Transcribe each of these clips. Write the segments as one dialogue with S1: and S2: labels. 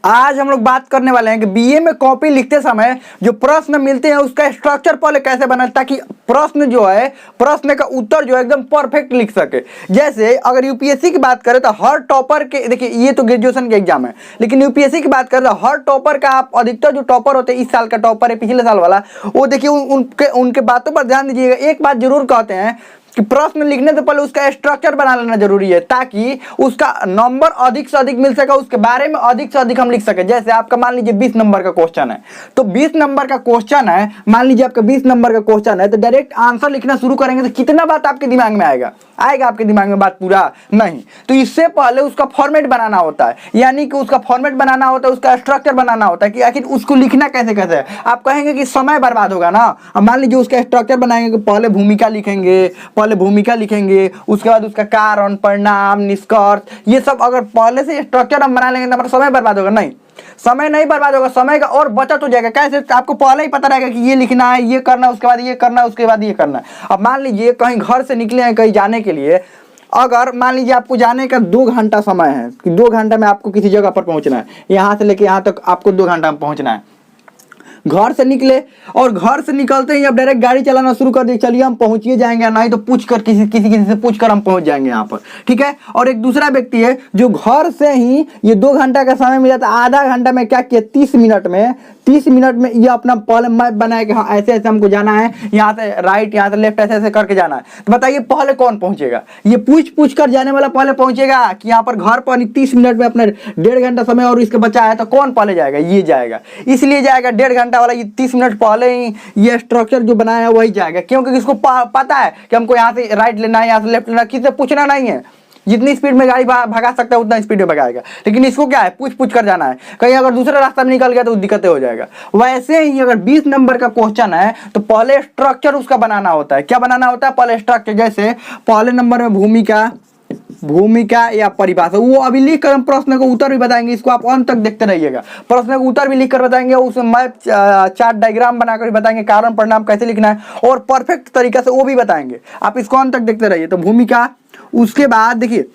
S1: आज हम लोग बात करने वाले हैं कि बीए में कॉपी लिखते समय जो प्रश्न मिलते हैं उसका स्ट्रक्चर पहले कैसे बनाए ताकि प्रश्न जो है प्रश्न का उत्तर जो है एकदम परफेक्ट लिख सके। जैसे अगर यूपीएससी की बात करें तो हर टॉपर के, देखिए ये तो ग्रेजुएशन के एग्जाम है, लेकिन यूपीएससी की बात करें तो हर टॉपर का आप अधिकतर जो टॉपर होते हैं, इस साल का टॉपर है पिछले साल वाला, वो देखिए उनके बातों पर ध्यान दीजिएगा। एक बात जरूर कहते हैं कि प्रश्न लिखने से पहले उसका स्ट्रक्चर बना लेना जरूरी है ताकि उसका नंबर अधिक से अधिक मिल सके, उसके बारे में अधिक से अधिक हम लिख सके। जैसे आपका मान लीजिए 20 नंबर का क्वेश्चन है, तो 20 नंबर का क्वेश्चन है, मान लीजिए आपका 20 नंबर का क्वेश्चन है, तो डायरेक्ट आंसर लिखना शुरू करेंगे तो कितना बात आपके दिमाग में आएगा आपके दिमाग में बात पूरा नहीं। तो इससे पहले उसका फॉर्मेट बनाना होता है, यानी कि उसका फॉर्मेट बनाना होता है, उसका स्ट्रक्चर बनाना होता है कि आखिर उसको लिखना कैसे कैसे है। आप कहेंगे कि समय बर्बाद होगा ना। अब मान लीजिए उसका स्ट्रक्चर बनाएंगे कि पहले भूमिका लिखेंगे, उसके बाद उसका कारण, परिणाम, निष्कर्ष, ये सब अगर पहले से स्ट्रक्चर हम बना लेंगे तो हमारा समय बर्बाद होगा। नहीं, समय नहीं बर्बाद होगा, समय का और बचत हो जाएगा। कैसे? आपको पहले ही पता रहेगा कि ये लिखना है, ये करना है, उसके बाद ये करना है, उसके बाद ये करना है। अब मान लीजिए कहीं घर से निकले हैं कहीं जाने के लिए, अगर मान लीजिए आपको जाने का 2 घंटा समय है कि 2 घंटा में आपको किसी जगह पर पहुंचना है, यहाँ से लेके यहाँ तक आपको 2 घंटा में पहुंचना है। घर से निकले और घर से निकलते ही अब डायरेक्ट गाड़ी चलाना शुरू कर दिए, चलिए हम पहुंचिए जाएंगे, नहीं तो पूछ कर किसी से पूछ कर हम पहुंच जाएंगे यहाँ पर, ठीक है। और एक दूसरा व्यक्ति है जो घर से ही ये 2 घंटा का समय मिला था, आधा घंटा में क्या किया, 30 मिनट में ये अपना पहले मैप बनाया कि हाँ ऐसे ऐसे हमको जाना है, यहाँ से राइट, यहाँ से लेफ्ट, ऐसे ऐसे करके जाना है। तो बताइए पहले कौन पहुंचेगा? ये पूछ कर जाने वाला पहले पहुंचेगा कि यहाँ पर घर पर 30 मिनट में अपना 1.5 घंटा समय और इसके बचा है, तो कौन पहले जाएगा? ये जाएगा, इसलिए जाएगा 1.5 घंटा वाला। ये 30 मिनट पहले ही ये स्ट्रक्चर जो बनाया है वही जाएगा, क्योंकि इसको पता है कि हमको यहाँ से राइट लेना है, यहाँ से लेफ्ट लेना है, किसी से पूछना नहीं है। जितनी स्पीड में गाड़ी भगा सकता है उतना स्पीड में भगाएगा, लेकिन इसको क्या है, पूछ कर जाना है। कहीं अगर दूसरे रास्ता में निकल गया तो दिक्कतें हो जाएगा। वैसे ही अगर 20 नंबर का क्वेश्चन है तो पहले स्ट्रक्चर उसका बनाना होता है। क्या बनाना होता है? पहले स्ट्रक्चर। जैसे पहले नंबर में भूमिका या परिभाषा, वो अभी लिख कर हम प्रश्न का उत्तर भी बताएंगे, इसको आप अंत तक देखते रहिएगा। प्रश्न का उत्तर भी लिख कर बताएंगे, उसमें मैप, चार्ट, डायग्राम बनाकर भी बताएंगे, कारण परिणाम कैसे लिखना है और परफेक्ट तरीके से वो भी बताएंगे। आप इसको अंत तक देखते रहिए। तो भूमिका, उसके बाद देखिए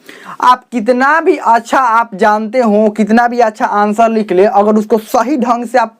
S1: आप कितना भी अच्छा आप जानते हो, कितना भी अच्छा आंसर लिख ले, अगर उसको सही ढंग से आप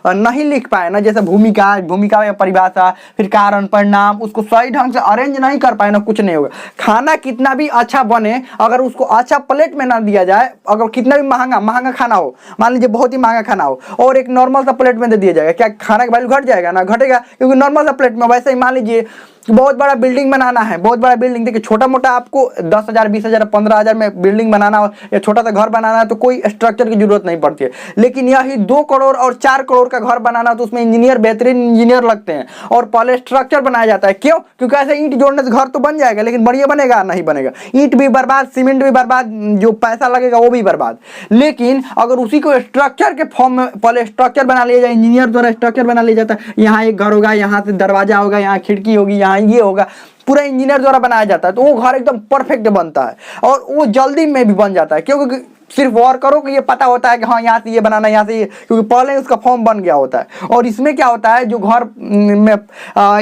S1: नहीं लिख पाए ना, जैसे भूमिका या परिभाषा, फिर कारण, परिणाम, उसको सही ढंग से अरेंज नहीं कर पाए ना, कुछ नहीं होगा। खाना कितना भी अच्छा बने, अगर उसको अच्छा प्लेट में ना दिया जाए, अगर कितना भी महंगा खाना हो, मान लीजिए बहुत ही महंगा खाना हो और एक नॉर्मल सा प्लेट में दे दिया जाएगा, क्या खाना का वैल्यू घट जाएगा? ना घटेगा, क्योंकि नॉर्मल सा प्लेट में। वैसे ही मान लीजिए बहुत बड़ा बिल्डिंग बनाना है, बहुत बड़ा बिल्डिंग, देखिए छोटा मोटा आपको 10,000, 20,000, 15,000 में बिल्डिंग बनाना हो या छोटा सा घर बनाना है तो कोई स्ट्रक्चर की जरूरत नहीं पड़ती है। लेकिन यही 2 करोड़ और 4 करोड़ का घर बनाना तो उसमें इंजीनियर, बेहतरीन इंजीनियर लगते हैं और पहले स्ट्रक्चर बनाया जाता है। क्यों? क्योंकि ऐसे ईंट जोड़ने से घर तो बन जाएगा, लेकिन बढ़िया बनेगा? नहीं बनेगा। ईंट भी बर्बाद, सीमेंट भी बर्बाद, जो पैसा लगेगा वो भी बर्बाद। लेकिन अगर उसी को स्ट्रक्चर के फॉर्म में पहले स्ट्रक्चर बना लिया जाए, इंजीनियर द्वारा स्ट्रक्चर बना लिया जाता है, यहाँ एक घर होगा, यहाँ से दरवाजा होगा, यहाँ खिड़की होगी, ये होगा, पूरा इंजीनियर द्वारा बनाया जाता है, तो वो घर एकदम परफेक्ट बनता है और वो जल्दी में भी बन जाता है। क्योंकि सिर्फ वर्करों को ये पता होता है कि हाँ यहाँ से ये बनाना, यहाँ से ये, क्योंकि पहले उसका फॉर्म बन गया होता है। और इसमें क्या होता है, जो घर में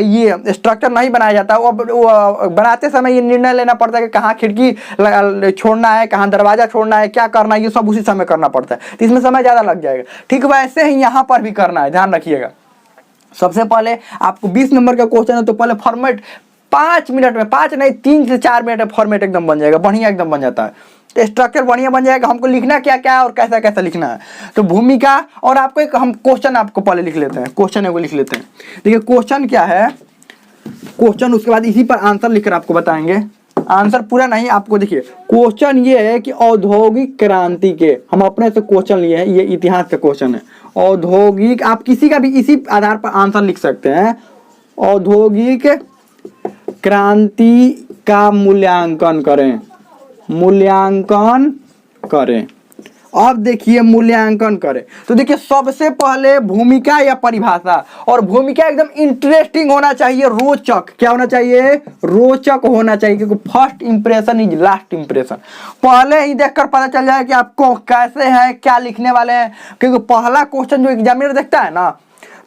S1: ये स्ट्रक्चर नहीं बनाया जाता, वो बनाते समय ये निर्णय लेना पड़ता है कि कहाँ खिड़की छोड़ना है, कहाँ दरवाजा छोड़ना है, क्या करना है, ये सब उसी समय करना पड़ता है, तो इसमें समय ज़्यादा लग जाएगा। ठीक वैसे ही यहाँ पर भी करना है, ध्यान रखिएगा। सबसे पहले आपको 20 नंबर का क्वेश्चन है तो पहले फॉर्मेट 5 मिनट में, 5 नहीं 3 से 4 मिनट में फॉर्मेट एकदम बन जाएगा, बढ़िया एकदम बन जाता है। तो स्ट्रक्चर बढ़िया बन जाएगा, हमको लिखना क्या क्या है और कैसा कैसा लिखना है। तो भूमिका, और आपको एक हम क्वेश्चन आपको पहले लिख लेते हैं, क्वेश्चन है वो लिख लेते हैं। देखिए क्वेश्चन क्या है, क्वेश्चन, उसके बाद इसी पर आंसर लिखकर आपको बताएंगे। आंसर पूरा नहीं आपको, देखिए क्वेश्चन ये है कि औद्योगिक क्रांति के, हम अपने से क्वेश्चन लिए हैं, ये इतिहास का क्वेश्चन है। औद्योगिक, आप किसी का भी इसी आधार पर आंसर लिख सकते हैं। औद्योगिक क्रांति का मूल्यांकन करें। अब देखिए मूल्यांकन करें तो देखिए सबसे पहले भूमिका या परिभाषा, और भूमिका एकदम इंटरेस्टिंग होना चाहिए, रोचक। क्या होना चाहिए? रोचक होना चाहिए, क्योंकि first impression is last impression. पहले ही देखकर पता चल जाए कि आपको कैसे है, क्या लिखने वाले हैं, क्योंकि पहला क्वेश्चन जो एग्जामिनर देखता है ना,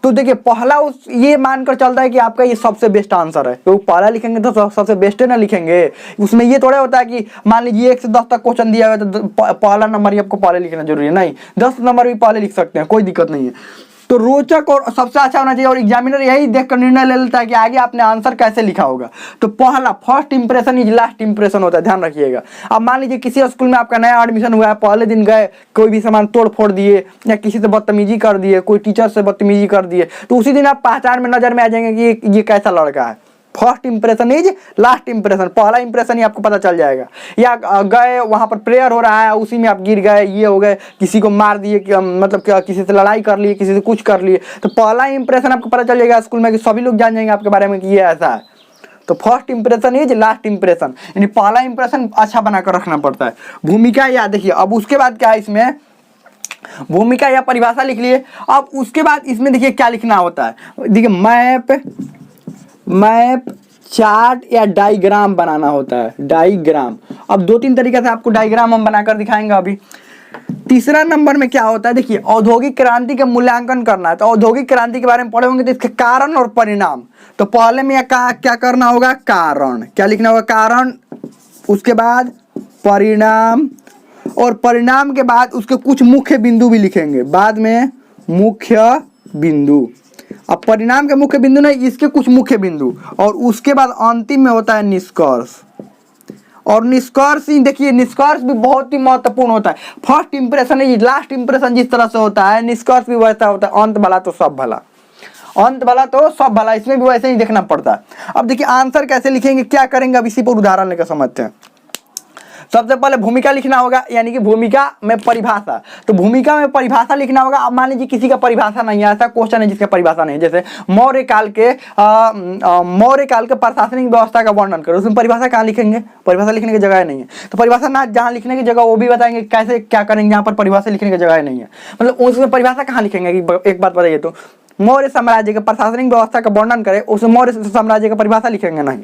S1: तो देखिए पहला ये मानकर चलता है कि आपका ये सबसे बेस्ट आंसर है, तो पहला लिखेंगे तो सबसे बेस्ट है ना लिखेंगे। उसमें ये थोड़ा होता है कि मान लीजिए 1 से 10 तक क्वेश्चन दिया हुआ तो पहला नंबर ही आपको पहले लिखना जरूरी है, नहीं 10 नंबर भी पहले लिख सकते हैं, कोई दिक्कत नहीं है। तो रोचक और सबसे अच्छा होना चाहिए, और एग्जामिनर यही देखकर निर्णय ले लेता है कि आगे आपने आंसर कैसे लिखा होगा। तो पहला first impression is last impression होता है, ध्यान रखिएगा। अब मान लीजिए किसी स्कूल में आपका नया एडमिशन हुआ है, पहले दिन गए कोई भी सामान तोड़ फोड़ दिए या किसी से बदतमीजी कर दिए, कोई टीचर से बदतमीजी कर दिए, तो उसी दिन आप पहचान में नजर में आ जाएंगे कि ये कैसा लड़का है। First impression is last impression, पहला इंप्रेशन ही आपको पता चल जाएगा। या गए वहां पर प्रेयर हो रहा है, उसी में आप गिर गए, ये हो गए, किसी को मार दिए, मतलब किसी से लड़ाई कर लिए, किसी से कुछ कर लिए, तो पहला इंप्रेशन आपको पता चल जाएगा स्कूल में कि सभी लोग जान जाएंगे आपके बारे में कि ये ऐसा है। तो first impression is last impression, यानी पहला इंप्रेशन अच्छा बनाकर रखना पड़ता है। भूमिका याद देखिए, अब उसके बाद क्या है इसमें, भूमिका या परिभाषा लिख लिए। अब उसके बाद इसमें देखिए क्या लिखना होता है, देखिए मैप चार्ट या डायग्राम बनाना होता है, डायग्राम। अब 2-3 तरीके से आपको डायग्राम हम बनाकर दिखाएंगे अभी। तीसरा नंबर में क्या होता है, देखिए औद्योगिक क्रांति का मूल्यांकन करना है। तो औद्योगिक क्रांति के बारे में पढ़े होंगे तो इसके कारण और परिणाम। तो पहले में क्या करना होगा, कारण, क्या लिखना होगा, कारण, उसके बाद परिणाम, और परिणाम के बाद उसके कुछ मुख्य बिंदु भी लिखेंगे बाद में, मुख्य बिंदु। अब परिणाम के मुख्य बिंदु नहीं, इसके कुछ मुख्य बिंदु, और उसके बाद अंतिम में होता है निष्कर्ष। और निष्कर्ष ही देखिए, निष्कर्ष भी बहुत ही महत्वपूर्ण होता है। फर्स्ट इंप्रेशन है, लास्ट इंप्रेशन जिस तरह से होता है, निष्कर्ष भी वैसा होता है। अंत भला तो सब भला, अंत भला तो सब भला, इसमें भी वैसे ही देखना पड़ता है। अब देखिए आंसर कैसे लिखेंगे, क्या करेंगे, अब इसी पर उदाहरण लेकर समझते हैं। सबसे पहले भूमिका लिखना होगा, यानी कि भूमिका में परिभाषा। तो भूमिका में परिभाषा लिखना होगा। अब मान लीजिए किसी का परिभाषा नहीं है, ऐसा क्वेश्चन है जिसका परिभाषा नहीं है, जैसे मौर्य काल के प्रशासनिक व्यवस्था का वर्णन करो, उसमें परिभाषा कहाँ लिखेंगे, परिभाषा लिखने की जगह नहीं है। तो परिभाषा ना जहाँ लिखने की जगह वो भी बताएंगे कैसे क्या करेंगे, यहाँ पर परिभाषा लिखने की जगह नहीं है, मतलब उसमें परिभाषा कहाँ लिखेंगे। एक बात बताइए, तो मौर्य साम्राज्य के प्रशासनिक व्यवस्था का वर्णन करे, उसमें मौर्य साम्राज्य का परिभाषा लिखेंगे नहीं,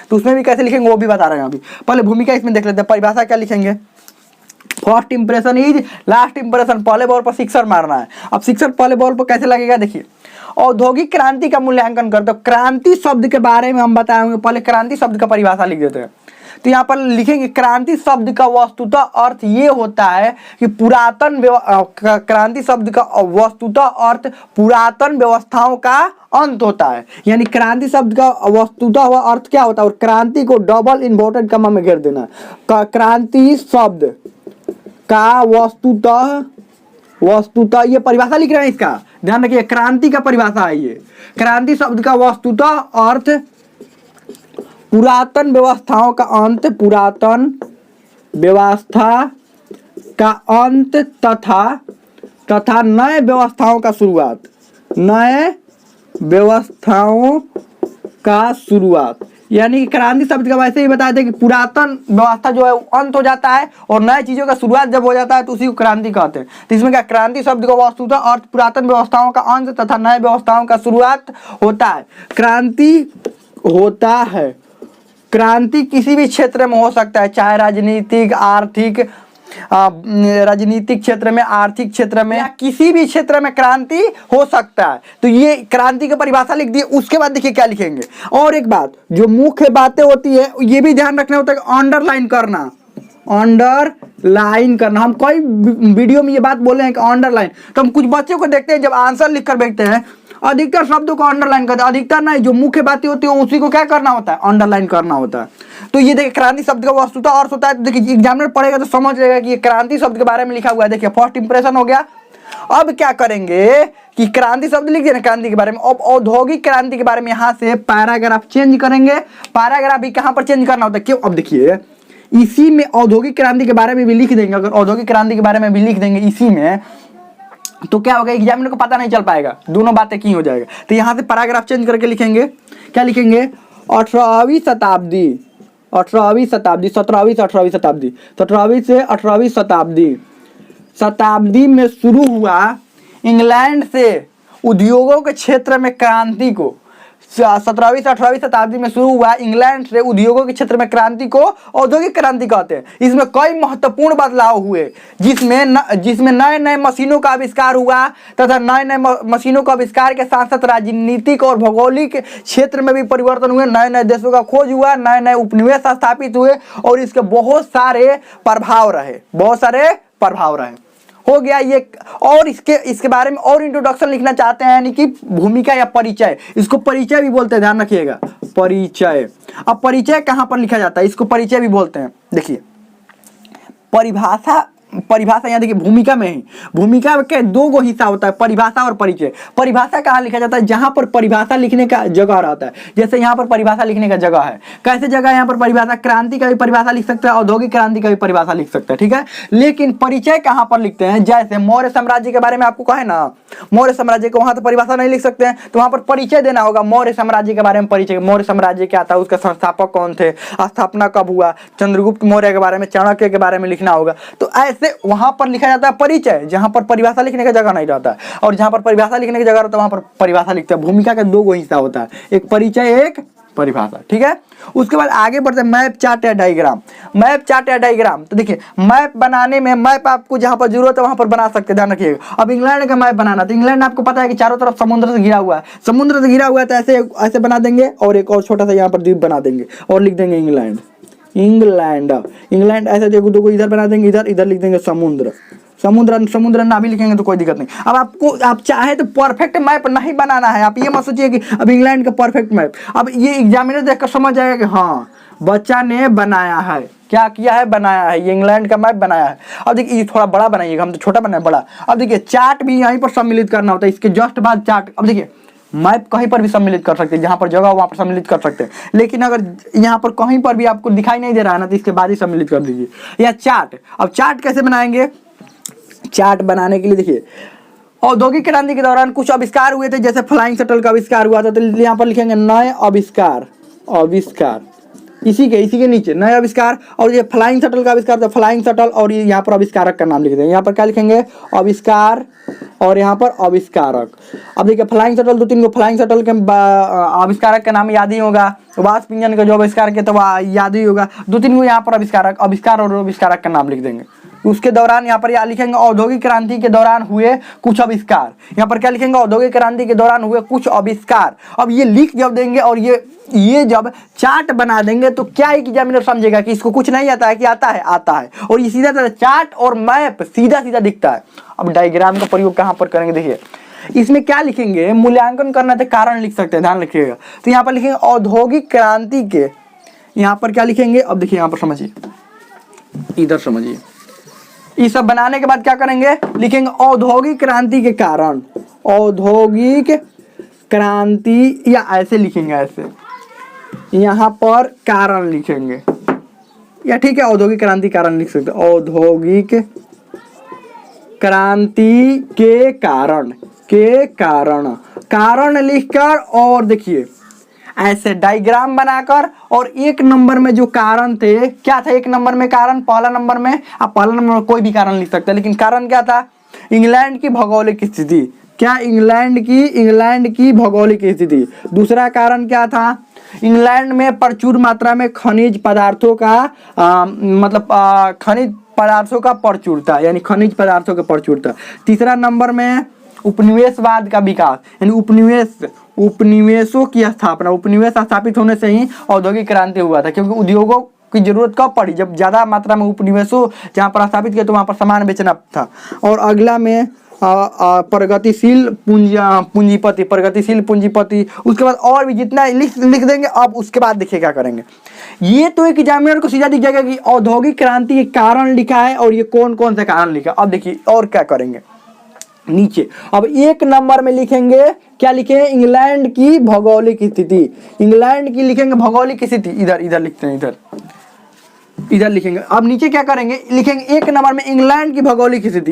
S1: तो उसमें भी कैसे लिखेंगे वो भी बता रहे हैं अभी। पहले भूमिका इसमें देख लेते हैं, परिभाषा क्या लिखेंगे, first impression is last impression, पहले बॉल पर सिक्सर मारना है। अब सिक्सर पहले बॉल पर कैसे लगेगा, देखिए औद्योगिक क्रांति का मूल्यांकन करते हो। क्रांति शब्द के बारे में हम बताएंगे, पहले क्रांति शब्द का परिभाषा लिख देते हैं। तो यहाँ पर लिखेंगे क्रांति शब्द का वस्तुतः अर्थ ये होता है कि पुरातन, क्रांति शब्द का वस्तुतः अर्थ पुरातन व्यवस्थाओं का अंत होता है। यानी क्रांति शब्द का वस्तुतः हुआ अर्थ क्या होता है, और क्रांति को डबल इन्वर्टेड कॉमा में घेर देना। क्रांति शब्द का वस्तुतः ये परिभाषा लिख रहे हैं, इसका ध्यान रखिए, क्रांति का परिभाषा है ये। क्रांति शब्द का वस्तुतः अर्थ पुरातन व्यवस्थाओं का अंत, पुरातन व्यवस्था का अंत तथा नए व्यवस्थाओं का शुरुआत, नए व्यवस्थाओं का शुरुआत। यानी क्रांति शब्द का वैसे ही बता दें कि पुरातन व्यवस्था जो है अंत हो जाता है और नए चीजों का शुरुआत जब हो जाता है तो उसी को क्रांति कहते हैं। तो इसमें क्या, क्रांति शब्द का वस्तुतः अर्थ पुरातन व्यवस्थाओं का अंत तथा नए व्यवस्थाओं का शुरुआत होता है। क्रांति होता है, क्रांति किसी भी क्षेत्र में हो सकता है, चाहे राजनीतिक, आर्थिक, राजनीतिक क्षेत्र में, आर्थिक क्षेत्र में, या किसी भी क्षेत्र में क्रांति हो सकता है। तो ये क्रांति की परिभाषा लिख दी। उसके बाद देखिए क्या लिखेंगे, और एक बात जो मुख्य बातें होती है ये भी ध्यान रखना होता है कि अंडरलाइन करना, अंडरलाइन करना। हम कई वीडियो में ये बात बोले हैं कि अंडरलाइन, तो हम कुछ बच्चों को देखते हैं जब आंसर लिखकर बैठते हैं अधिकतर शब्दों को अंडरलाइन करते हैं, अधिकतर नहीं, जो मुख्य बातें होती है उसी को क्या करना होता है, अंडरलाइन करना होता है। तो ये देखिए क्रांति शब्द का वस्तुतः अर्थ होता है। तो देखिए एग्जामिनर पढ़ेगा तो समझ लेगा कि ये क्रांति शब्द के बारे में लिखा हुआ है। देखिए फर्स्ट इंप्रेशन हो गया। अब क्या करेंगे कि क्रांति शब्द लिख दिया क्रांति के बारे में। अब औद्योगिक क्रांति के बारे में यहाँ से पैराग्राफ चेंज करेंगे। पैराग्राफ भी कहाँ पर चेंज करना होता है, क्यों, अब देखिए इसी में औद्योगिक क्रांति के बारे में भी लिख देंगे। अगर औद्योगिक क्रांति के बारे में भी लिख देंगे इसी में, तो क्या होगा, एग्जामिनर को पता नहीं चल पाएगा, दोनों बातें की हो जाएगा। तो यहाँ से पैराग्राफ चेंज करके लिखेंगे, क्या लिखेंगे, 18वीं शताब्दी, 18वीं शताब्दी, 17वीं से 18वीं शताब्दी, 17वीं से 18वीं शताब्दी में शुरू हुआ इंग्लैंड से उद्योगों के क्षेत्र में क्रांति को 17वीं से 18वीं शताब्दी में शुरू हुआ। इंग्लैंड से उद्योगों के क्षेत्र में क्रांति को औद्योगिक क्रांति कहते हैं। इसमें कई महत्वपूर्ण बदलाव हुए, जिसमें नए नए मशीनों का आविष्कार हुआ तथा नए नए मशीनों का आविष्कार के साथ साथ राजनीतिक और भौगोलिक क्षेत्र में भी परिवर्तन हुए। नए नए देशों का खोज हुआ, नए नए उपनिवेश स्थापित हुए और इसके बहुत सारे प्रभाव रहे। हो गया ये। और इसके बारे में और इंट्रोडक्शन लिखना चाहते हैं, यानी कि भूमिका या परिचय, इसको परिचय भी बोलते हैं, ध्यान रखिएगा, परिचय। अब परिचय कहाँ पर लिखा जाता है, इसको परिचय भी बोलते हैं। देखिए परिभाषा यहाँ देखिए, भूमिका के दो गो हिस्सा होता है, परिभाषा और परिचय। परिभाषा कहाँ लिखा जाता है, जहां पर परिभाषा लिखने का जगह रहता है। जैसे यहाँ पर परिभाषा लिखने का जगह है, कैसे जगह है यहाँ पर परिभाषा, क्रांति का भी परिभाषा लिख सकते हैं, औद्योगिक क्रांति का भी परिभाषा लिख सकते हैं, ठीक है। लेकिन परिचय कहाँ पर लिखते हैं, जैसे मौर्य साम्राज्य के बारे में आपको कहे ना, मौर्य साम्राज्य को वहां तो परिभाषा नहीं लिख सकते हैं, तो वहां पर परिचय देना होगा। मौर्य साम्राज्य के बारे में परिचय, मौर्य साम्राज्य क्या था, उसका संस्थापक कौन थे, स्थापना कब हुआ, चंद्रगुप्त मौर्य के बारे में, चाणक्य के बारे में लिखना होगा। तो ऐसे वहां पर लिखा जाता है परिचय, जहां पर परिभाषा लिखने का जगह नहीं रहता है। और जहां पर परिभाषा लिखने की जगह रहता है वहां पर परिभाषा लिखते हैं। भूमिका का दो हिस्सा होता है, एक परिचय, एक परिभाषा, ठीक है। उसके बाद आगे बढ़ते हैं, मैप, चार्ट या डायग्राम। मैप, चार्ट या डायग्राम, तो देखिए मैप बनाने में, मैप आपको जहां पर जरूरत है वहां पर बना सकते हैं, ध्यान रखिएगा। अब इंग्लैंड का मैप बनाना, तो इंग्लैंड आपको पता है कि चारों तरफ समुद्र से घिरा हुआ है, तो ऐसे बना देंगे और एक और छोटा सा यहाँ पर द्वीप बना देंगे और लिख देंगे इंग्लैंड ऐसे देखो, इधर बना देंगे, इधर लिख देंगे समुद्र ना भी लिखेंगे तो कोई दिक्कत नहीं। अब आप चाहे तो परफेक्ट मैप नहीं बनाना है, आप ये मत सोचिए कि अब इंग्लैंड का परफेक्ट मैप, अब ये एग्जामिनर देखकर समझ जाएगा कि हाँ बच्चा ने बनाया है, क्या किया है, बनाया है, ये इंग्लैंड का मैप बनाया है। अब देखिए ये थोड़ा बड़ा बनाइएगा, हम तो छोटा बनाए बड़ा। अब देखिए चार्ट भी यहीं पर सम्मिलित करना होता है, इसके जस्ट बाद चार्ट। अब देखिए मैप कहीं पर भी सम्मिलित कर सकते हैं, जहां पर जगह हो वहां पर सम्मिलित कर सकते हैं, लेकिन अगर यहाँ पर कहीं पर भी आपको दिखाई नहीं दे रहा है ना, तो इसके बाद ही सम्मिलित कर दीजिए। या चार्ट, अब चार्ट कैसे बनाएंगे, चार्ट बनाने के लिए देखिए औद्योगिक क्रांति के दौरान कुछ आविष्कार हुए थे, जैसे फ्लाइंग शटल का आविष्कार हुआ था, तो यहाँ पर लिखेंगे नए आविष्कार, इसी के नीचे नए आविष्कार। और ये फ्लाइंग शटल का आविष्कार था, फ्लाइंग शटल, और ये यहाँ पर आविष्कारक का नाम लिख देंगे। यहाँ पर क्या लिखेंगे, आविष्कार, और यहाँ पर आविष्कारक। अब देखिए फ्लाइंग शटल, 2-3 गो फ्लाइंग शटल के आविष्कारक का नाम याद ही होगा, वाष्प इंजन का जो आविष्कार किया तो याद ही होगा। 2-3 गो यहाँ पर आविष्कार और आविष्कारक का नाम लिख देंगे। उसके दौरान यहाँ पर लिखेंगे औद्योगिक क्रांति के दौरान हुए कुछ आविष्कार। यहाँ पर क्या लिखेंगे, औद्योगिक क्रांति के दौरान हुए कुछ आविष्कार। अब ये लिख जब देंगे और ये जब चार्ट बना देंगे तो क्या एग्जामिनर समझेगा कि इसको कुछ नहीं आता है, कि आता है। और ये सीधा चार्ट और मैप सीधा दिखता है। अब डायग्राम का प्रयोग कहाँ पर करेंगे, देखिए इसमें क्या लिखेंगे, मूल्यांकन करना तो कारण लिख सकते हैं, ध्यान रखिएगा। तो यहाँ पर लिखेंगे औद्योगिक क्रांति के, यहाँ पर क्या लिखेंगे, अब देखिए यहाँ पर समझिए, इधर समझिए, ये सब बनाने के बाद क्या करेंगे, लिखेंगे औद्योगिक क्रांति के कारण, औद्योगिक क्रांति, या ऐसे लिखेंगे, ऐसे यहाँ पर कारण लिखेंगे, या ठीक है औद्योगिक क्रांति कारण लिख सकते, औद्योगिक क्रांति के कारण लिखकर, और देखिए ऐसे डायग्राम बनाकर, और एक नंबर में जो कारण थे, क्या था एक नंबर में कारण, पहला नंबर में कोई भी कारण लिख सकते हैं, लेकिन कारण क्या था, इंग्लैंड की भौगोलिक स्थिति। क्या, इंग्लैंड की भौगोलिक स्थिति। दूसरा कारण क्या था, इंग्लैंड में प्रचुर मात्रा में खनिज पदार्थों का प्रचुरता, यानी खनिज पदार्थों का प्रचुरता। तीसरा नंबर में उपनिवेशवाद का विकास, यानी उपनिवेशों की स्थापना, उपनिवेश स्थापित होने से ही औद्योगिक क्रांति हुआ था, क्योंकि उद्योगों की जरूरत कब पड़ी, जब ज्यादा मात्रा में उपनिवेशों जहाँ पर स्थापित किया तो वहाँ पर सामान बेचना था। और अगला में प्रगतिशील पूंजीपति। उसके बाद और भी जितना लिख देंगे। अब उसके बाद देखिए क्या करेंगे, ये तो एक एग्जामिनर को सीधा दिख जाएगा कि औद्योगिक क्रांति के कारण लिखा है और ये कौन कौन से कारण लिखा। अब देखिए और क्या करेंगे, नीचे अब एक नंबर में लिखेंगे, क्या लिखेंगे, इंग्लैंड की भौगोलिक स्थिति। इंग्लैंड की लिखेंगे भौगोलिक स्थिति, इधर लिखते हैं, इधर लिखेंगे। अब नीचे क्या करेंगे, लिखेंगे एक नंबर में इंग्लैंड की भौगोलिक स्थिति,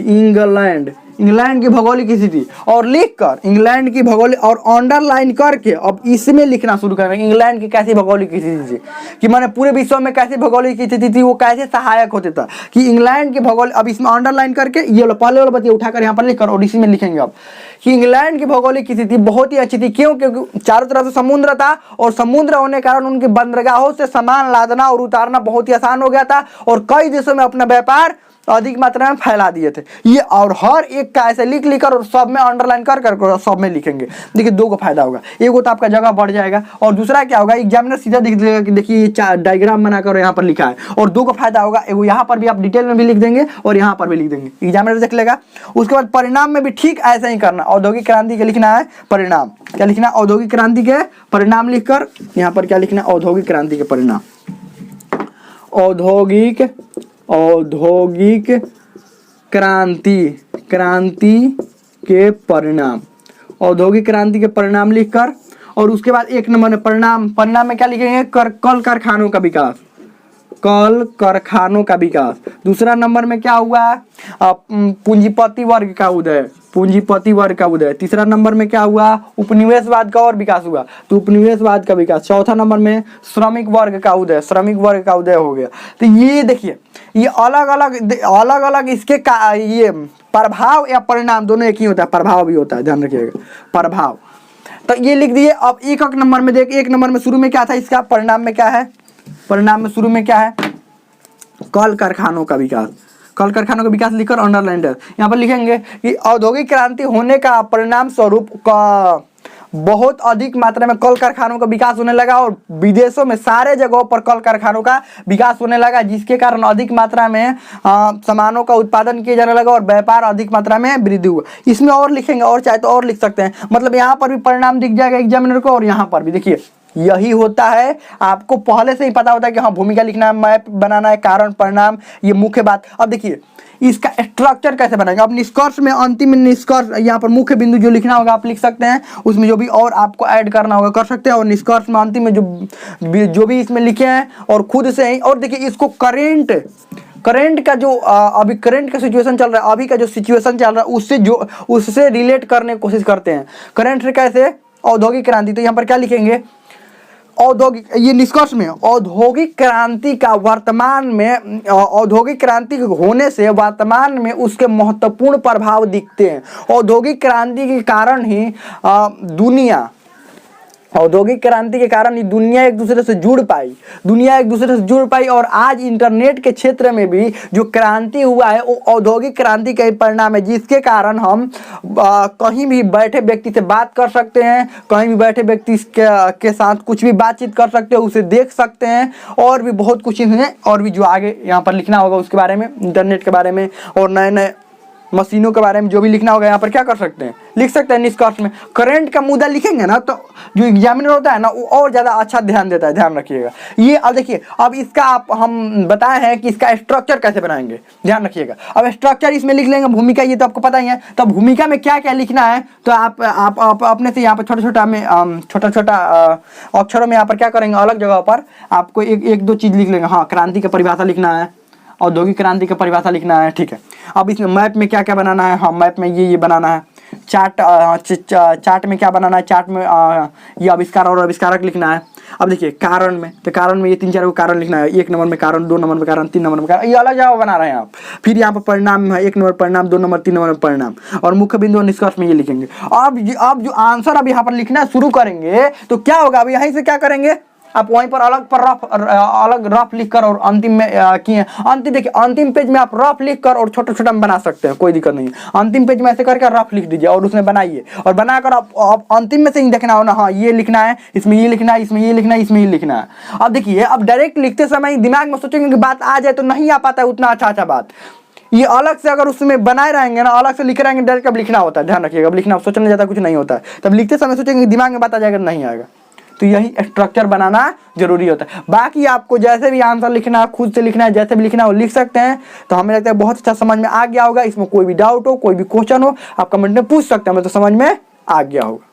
S1: इंग्लैंड की भौगोलिक स्थिति और लिखकर इंग्लैंड की भौगोलिक और अंडरलाइन करके अब इसमें लिखना शुरू करेंगे इंग्लैंड की कैसी भौगोलिक स्थिति थी, कि मैंने पूरे विश्व में कैसी भौगोलिक स्थिति थी, वो कैसे सहायक होते था कि इंग्लैंड की भौगोलिक। अब इसमें अंडरलाइन करके ये पहले वाला बतिया उठाकर यहाँ पर लिखकर और इसी में लिखेंगे अब कि इंग्लैंड की भौगोलिक स्थिति बहुत ही अच्छी थी। क्यों? क्योंकि चारों तरफ से समुद्र था और समुद्र होने के कारण उनकी बंदरगाहों से सामान लादना और उतारना बहुत ही आसान हो गया था और कई देशों में अपना व्यापार अधिक मात्रा में फैला दिए थे ये। और हर एक का ऐसे लिख लिखकर और सब में अंडरलाइन कर कर सब में लिखेंगे। देखिए दो का फायदा होगा, एक तो आपका जगह बढ़ जाएगा और दूसरा क्या होगा, एग्जामिनर सीधा दिख देगा कि देखिए ये डायग्राम बनाकर यहाँ पर लिखा है। और दो का फायदा होगा, एगो यहाँ पर भी आप डिटेल में भी लिख देंगे और यहाँ पर भी लिख देंगे, एग्जामिनर देख लेगा। उसके बाद परिणाम में भी ठीक ऐसा ही करना, औद्योगिक क्रांति के लिखना है परिणाम, क्या लिखना है, औद्योगिक क्रांति के परिणाम लिखकर यहाँ पर क्या लिखना है, औद्योगिक क्रांति के परिणाम, औद्योगिक क्रांति के परिणाम, औद्योगिक क्रांति के परिणाम लिखकर और उसके बाद एक नंबर में परिणाम में क्या लिखेंगे, कल कारखानों का विकास, कल कारखानों का विकास। दूसरा नंबर में क्या हुआ, पूंजीपति वर्ग का उदय, पूंजीपति वर्ग का उदय। तीसरा नंबर में क्या हुआ, उपनिवेशवाद का और विकास हुआ, तो उपनिवेशवाद का विकास। चौथा नंबर में श्रमिक वर्ग का उदय, श्रमिक वर्ग का उदय हो गया। तो ये देखिए ये अलग अलग इसके ये प्रभाव या परिणाम दोनों एक ही होता है, प्रभाव भी होता है, ध्यान रखिएगा प्रभाव। तो ये लिख दिए। अब एक नंबर में देख, एक नंबर में शुरू में क्या था इसका, परिणाम में क्या है, परिणाम में शुरू में क्या है, कल कारखानों का विकास, कल कारखानों का विकास लिखकर अंडरलाइन यहाँ पर लिखेंगे कि औद्योगिक क्रांति होने का परिणाम स्वरूप का बहुत अधिक मात्रा में कल कारखानों का विकास होने लगा और विदेशों में सारे जगहों पर कल कारखानों का विकास होने लगा, जिसके कारण अधिक मात्रा में सामानों का उत्पादन किया जाने लगा और व्यापार अधिक मात्रा में वृद्धि हुआ। इसमें और लिखेंगे और चाहे तो और लिख सकते हैं, मतलब यहाँ पर भी परिणाम दिख जाएगा एग्जामिनर को और यहाँ पर भी। देखिए यही होता है, आपको पहले से ही पता होता है कि हाँ भूमिका लिखना है, मैप बनाना है, कारण परिणाम, ये मुख्य बात। अब देखिए इसका स्ट्रक्चर कैसे बनाएंगे। अब निष्कर्ष में, अंतिम निष्कर्ष, यहाँ पर मुख्य बिंदु जो लिखना होगा आप लिख सकते हैं, उसमें जो भी और आपको ऐड करना होगा कर सकते हैं। और निष्कर्ष में अंतिम में जो भी इसमें लिखे हैं और खुद से ही। और देखिए इसको करंट का जो अभी करंट का सिचुएशन चल रहा है, अभी का जो सिचुएशन चल रहा है उससे रिलेट करने की कोशिश करते हैं। करंट से कैसे, औद्योगिक क्रांति, तो यहाँ पर क्या लिखेंगे, औद्योगिक, ये निष्कर्ष में औद्योगिक क्रांति का वर्तमान में, औद्योगिक क्रांति होने से वर्तमान में उसके महत्वपूर्ण प्रभाव दिखते हैं। औद्योगिक क्रांति के कारण ही दुनिया, औद्योगिक क्रांति के कारण ही दुनिया एक दूसरे से जुड़ पाई, और आज इंटरनेट के क्षेत्र में भी जो क्रांति हुआ है वो औद्योगिक क्रांति का ही परिणाम है, जिसके कारण हम कहीं भी बैठे व्यक्ति से बात कर सकते हैं, कहीं भी बैठे व्यक्ति के साथ कुछ भी बातचीत कर सकते हैं, उसे देख सकते हैं, और भी बहुत कुछ है, और भी जो आगे यहाँ पर लिखना होगा उसके बारे में, इंटरनेट के बारे में और नए नए मशीनों के बारे में जो भी लिखना होगा यहाँ पर क्या कर सकते हैं, लिख सकते हैं। निष्कर्ष में करंट का मुद्दा लिखेंगे ना तो जो एग्जामिनर होता है ना वो और ज़्यादा अच्छा ध्यान देता है, ध्यान रखिएगा ये। अब देखिए अब इसका हम बताए हैं कि इसका स्ट्रक्चर कैसे बनाएंगे, ध्यान रखिएगा। अब स्ट्रक्चर इसमें लिख लेंगे, भूमिका ये तो आपको पता ही है, तो भूमिका में क्या क्या लिखना है तो आप अपने से यहाँ पर छोटा अक्षरों में यहाँ पर क्या करेंगे, अलग जगह पर आपको एक दो चीज़ लिख लेंगे। हाँ, क्रांति की परिभाषा लिखना है, औद्योगिक क्रांति की परिभाषा लिखना है, ठीक है। अब इसमें मैप में क्या क्या बनाना है, हाँ मैप में ये बनाना है। चार्ट में क्या बनाना है, चार्ट में ये आविष्कार और आविष्कारक लिखना है। अब देखिए कारण में, तो कारण में ये 3-4 को कारण लिखना है, 1 नंबर में कारण, 2 नंबर में कारण, 3 नंबर में कारण, ये अलग जगह बना रहे हैं आप। फिर यहाँ पर परिणाम में 1 नंबर परिणाम, 2 नंबर, 3 नंबर में परिणाम, और मुख्य बिंदु और निष्कर्ष में ये लिखेंगे। अब जो आंसर अब यहाँ पर लिखना शुरू करेंगे तो क्या होगा, अब यहीं से क्या करेंगे, आप वहीं पर अलग रफ लिख कर और अंतिम में किए अंतिम, देखिए अंतिम पेज में आप रफ लिख कर और छोटा में बना सकते हैं, कोई दिक्कत नहीं है। अंतिम पेज में ऐसे करके रफ लिख दीजिए और उसमें बनाइए, और बनाकर आप अंतिम में से ही देखना हो ना, हाँ ये लिखना है, इसमें ये लिखना है, इसमें ये लिखना है, इसमें ये लिखना है। अब देखिए अब डायरेक्ट लिखते समय दिमाग में सोचेंगे कि बात आ जाए तो नहीं आ पाता है उतना अच्छा बात। ये अलग से अगर उसमें बनाए रहेंगे ना, अलग से लिख रहेंगे, डायरेक्ट अब लिखना होता है, ध्यान रखिएगा। अब लिखना सोचने ज़्यादा कुछ नहीं होता है, तब लिखते समय सोचेंगे दिमाग में बात आ जाएगा, नहीं आएगा। तो यही स्ट्रक्चर बनाना जरूरी होता है। बाकी आपको जैसे भी आंसर लिखना है, खुद से लिखना है, जैसे भी लिखना है वो लिख सकते हैं। तो हमें लगता है बहुत अच्छा समझ में आ गया होगा। इसमें कोई भी डाउट हो, कोई भी क्वेश्चन हो, आप कमेंट में पूछ सकते हैं, हमें तो समझ में आ गया होगा।